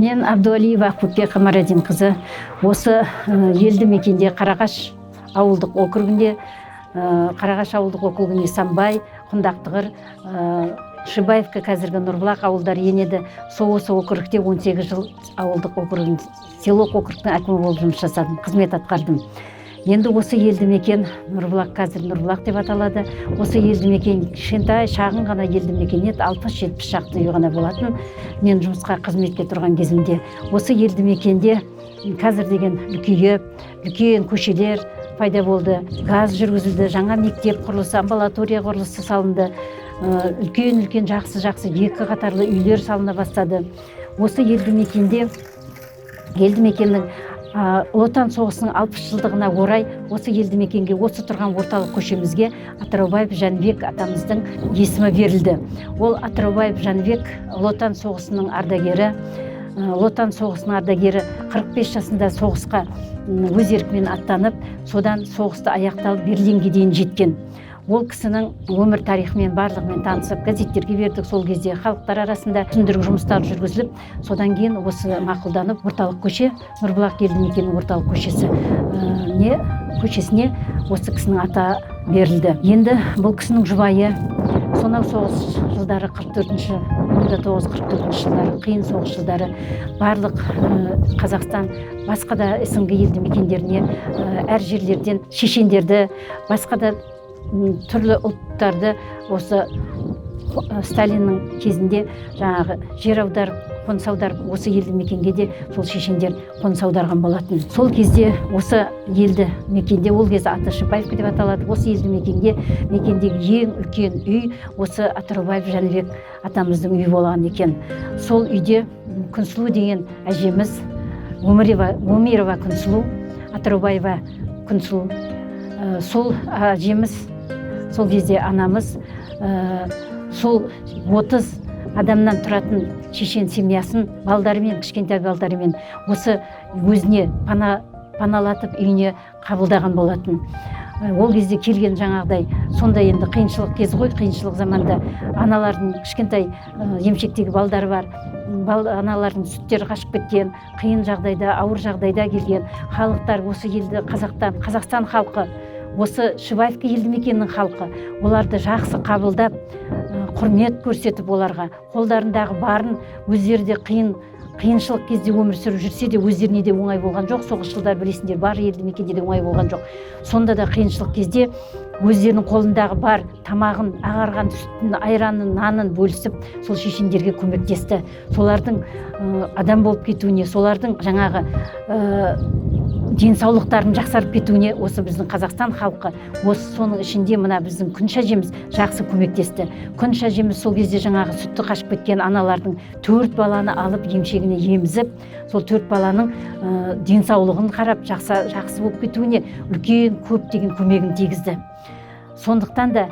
Мен Абдуалиева Ақбөпе Қамарадин қызы. Осы елді мекенде Қарағаш ауылдық округінде, Қарағаш ауылдық округінде Самбай, Құндақтығыр, Шибаевка, қазіргі Нұрбұлақ ауылдары енеді. Осы округте 18 жыл ауылдық округінде, селок округтың әкімі болып жұмыс жасадым, қызмет атқардым. Енді осы елді мекен Нұрбұлақ, қазір Нұрбұлақ деп аталады. Осы елді мекен кішкентай, шағын ғана елді мекен еді, 60-70 шақты үй ғана болатын. Мен жұмысқа қызметке тұрған кезімде осы елді мекенде қазір деген үлкен көшелер пайда болды, газ жүргізілді, жаңа мектеп құрылысы, амбулатория құрылысы салынды, үлкен жақсы екі қатарлы үйлер салына бастады. Осы елді мекеннің Ұлы Отан соғысының 60 жылдығына орай осы елді мекенге, осы тұрған орталық көшемізге Атыраубаев Жәнібек атамыздың есімі берілді. Ол Атыраубаев Жәнібек Ұлы Отан соғысының ардагері. Ұлы Отан соғысының ардагері 45 жасында соғысқа өз еркімен аттанып, содан соғысты аяқталып Берлинге дейін жеткен. Ол кісінің өмір тарихымен барлығымен танысып, газеттерге бердік. Сол кезде халықтар арасында түсіндіру жұмыстары жүргізіліп, содан кейін осы мақұлданып, орталық көше, Нұрбұлақ елді мекенінің орталық көшесіне осы кісінің аты берілді. Енді бұл кісінің жұбайы сонау соғыс жылдары 1944 жылдары, қиын соғыс жылдары барлық Қазақстан, басқа да СНГ елді мекендеріне, әр жерлерден шешендерді, басқа да түрлі ұлттарды осы Сталиннің кезінде жаңағы жер аударып, қоныс аударып, осы елді мекенге де сол шешендер қоныс аударған болатын. Сол кезде осы елді мекенде, ол кезде аты Шибаевка деп аталады, осы елді мекендегі ең үлкен үй осы Атыраубаев Жәнібек атамыздың үйі болған екен. Сол үйде Күнсұлу деген әжеміз, Өмирова Күнсұлу, Атыраубаева Күнсұлу, сол әжеміз, сол кезде анамыз, сол 30 адамнан тұратын шешен семьясын балдарымен, кішкентай балдарымен осы өзіне паналатып үйіне қабылдаған болатын. Ол кезде келген жаңағыдай, сонда енді қиыншылық кез ғой, қиыншылық заманда аналардың кішкентай емшектегі балдары бар, аналардың сүттері қашып кеткен, қиын жағдайда, ауыр жағдайда келген халықтар, осы елді Қазақстан халқы, осы Шибаевка елді мекенінің халқы, оларды жақсы қабылдап, құрмет көрсетіп, оларға қолдарындағы барын, өздері де қиыншылық кезде өмір сүріп жүрсе де, өздеріне де оңай болған жоқ. Соғыс жылдар білесіңдер, бар елді мекенде де оңай болған жоқ. Сонда да қиыншылық кезде өздерінің қолындағы бар тамағын, ағарған сүттін, айранын, нанын бөлісіп, сол шешендерге көмектесті. Солардың адам болып кетуіне, солардың жаңағы денсаулықтарын жақсарып кетуіне осы біздің Қазақстан халқы, осы соның ішінде мына біздің Күнш әжеміз жақсы көмектесті. Күнш әжеміз сол кезде жаңағы сүтті қашып кеткен аналардың 4 баланы алып емшегіне емізіп, сол 4 баланың денсаулығын қарап, жақсы болып кетуіне үлкен көптеген көмегін тигізді. Сондықтан да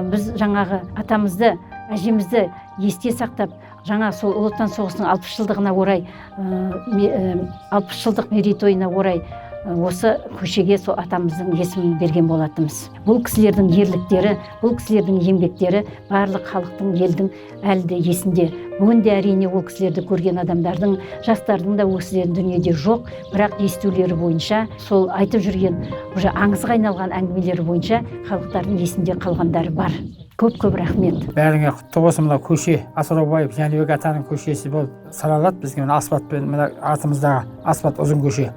біз жаңағы атамызды, әжемізді есте сақтап, жаңа сол Ұлы Отан соғысының 60 жылдығына орай, 60 жылдық мерейтойына орай осы көшеге сол атамыздың есімін берген болатынбыз. Бұл кісілердің ерліктері, бұл кісілердің еңбектері барлық халықтың, елдің әлі де есінде. Бүгінде әрине ол кісілерді көрген адамдардың, жастардың да осы дүниеде жоқ, бірақ естулері бойынша, сол айтып жүрген уже аңызға айналған әңгімелері бойынша халықтардың есінде қалғандары бар. Көп рахмет. Бәріңе құтты болсын. Мына көше Атыраубаев Жәнібек атаның көшесі болып саналады. Бізге мына асфальтпен, мына артымыздағы асфальт ұзын көше.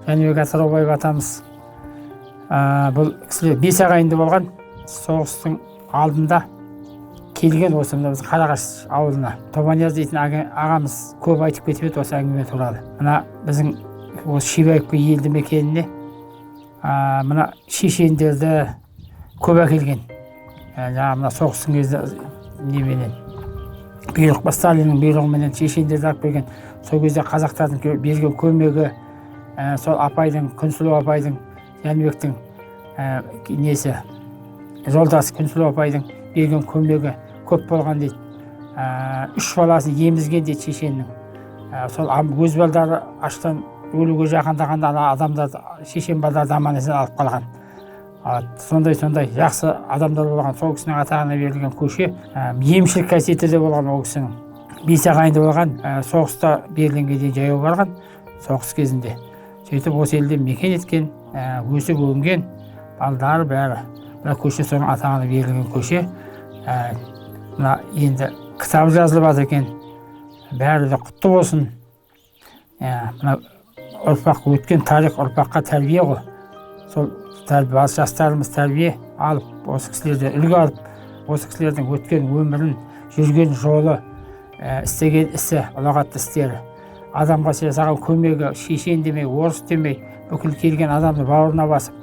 Жәнібек Атыраубаев атамыз бұл кісілер 5 ағайынды болған. Соғыстың алдында келген осы мына біз Қарағаш ауылына. Тобанияз дейтін ағамыз көп айтып кетіп еді осы әңгіме туралы. Мына біздің осы Шибаевка елді мекеніне мына шешендерді көп әкелген. Жаңа мына соғыстың кезде неменен бұйрық, Сталиннің бұйрығыменен шешендерді алып келген. Сол кезде қазақтардың берген көмегі, сол апайдың, Күнсұлу апайдың, Жәнібектің несі, жолдасы Күнсұлу апайдың берген көмегі көп болған дейді. 3 баласын емізген дейді шешеннің. Сол өз балдары аштан өлуге жақындағанда адамдарды, шешен балдарды аман-есен алып қалған. Сондай жақсы адамдар болған. Сол кісінің атағына берілген көше, емшілік қасиеті де болған ол кісінің. бес ағайынды болған, соғыста Берлинге дейін жаяу барған, соғыс кезінде. Сөйтіп осы елде мекен еткен, өсіп өнген балдары бәрі. Мына көше соның атағына берілген көше. Мына енді кітап жазылып жатыр екен. Бәрі де құтты болсын. Мына ұрпақ өткен тарих ұрпаққа тәрбие ғой. Сол жастарымыз тәрбие алып, осы кісілерден үлгі алып, осы кісілердің өткен өмірін, жүрген жолы, істеген ісі, ұлағатты істері, адамға жасаған көмегі, шешен демей, орыс демей, бүкіл келген адамды бауырына басып,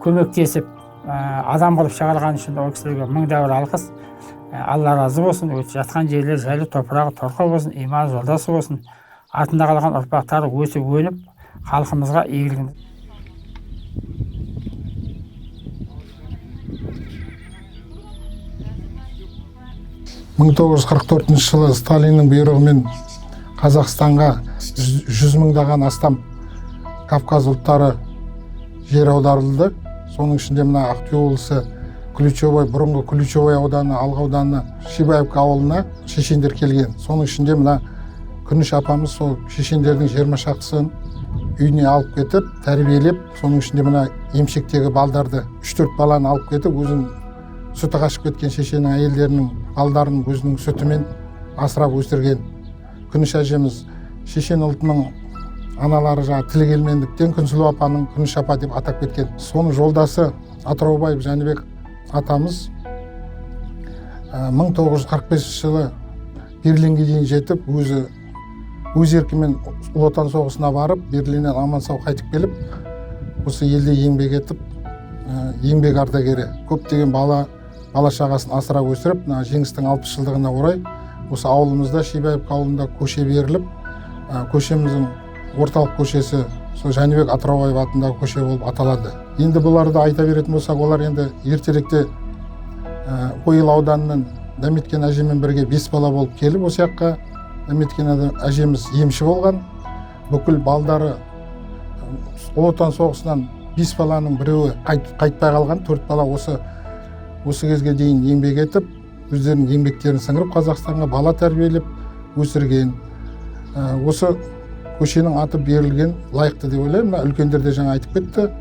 көмектесіп, адам қылып шығарған үшін ол кісілерге мың-да бір алғыс. Алла разы болсын. Өтіп жатқан жерлер жайлы, топырағы торқа болсын, иман жолдасы болсын. Артында қалған ұрпақтары өсіп өніп, халқымызға игілігін. 1944 жылы Сталиннің бұйрығымен Қазақстанға 100 мыңдаған астам Кавказ ұлттары жер аударылды. Соның ішінде мына Ақтөбе облысы Ключевой, бұрынғы Ключевой ауданы, Алға ауданы Шибаевка ауылына шешендер келген. Соның ішінде мына Күніш апамыз сол шешендердің 20 шақтысын үйіне алып кетіп, тәрбиелеп, соның ішінде мына емшектегі балдарды 3-4 баланы алып кетіп, өзін сүті қашып кеткен шешенің әйелдерінің балдарын өзінің сүтімен асырап өсірген. Күніш әжеміз шешен ұлтының аналары Тілегелмендіктен Күнсұлу апаның Күніш апа деп атап кеткен. Соның жолдасы Атыраубаев Жәнібек атамыз 1945 жылы Берлинге дейін жетіп, өз еркімен Ұлы Отан соғысына барып, Берлиннен аман сау қайтып келіп, осы елде еңбек етіп, еңбек ардагері, көптеген бала шағасын асырап өсіріп, жеңістің 60 жылдығына орай осы ауылымызда Шибаевка ауылында көше беріліп, көшеміздің орталық көшесі сол Жәнібек Атыраубаев атындағы көше болып аталады. Енді бұларды айта беретін болсақ, олар енді ертеректе Ойыл ауданынан Дәметкен әжемен бірге 5 бала болып келіп, осы жаққа Дәметкен әжеміз емші болған. Бүкіл балдары Ұлы Отан соғысынан 5 баланың біреуі қайтпай қалған, 4 бала осы кезге дейін еңбек етіп, өздерінің еңбектерін сіңіріп, Қазақстанға бала тәрбиелеп өсірген. Осы көшенің аты берілген лайықты деп ойлаймын. Үлкендер де жаңа айтып кетті.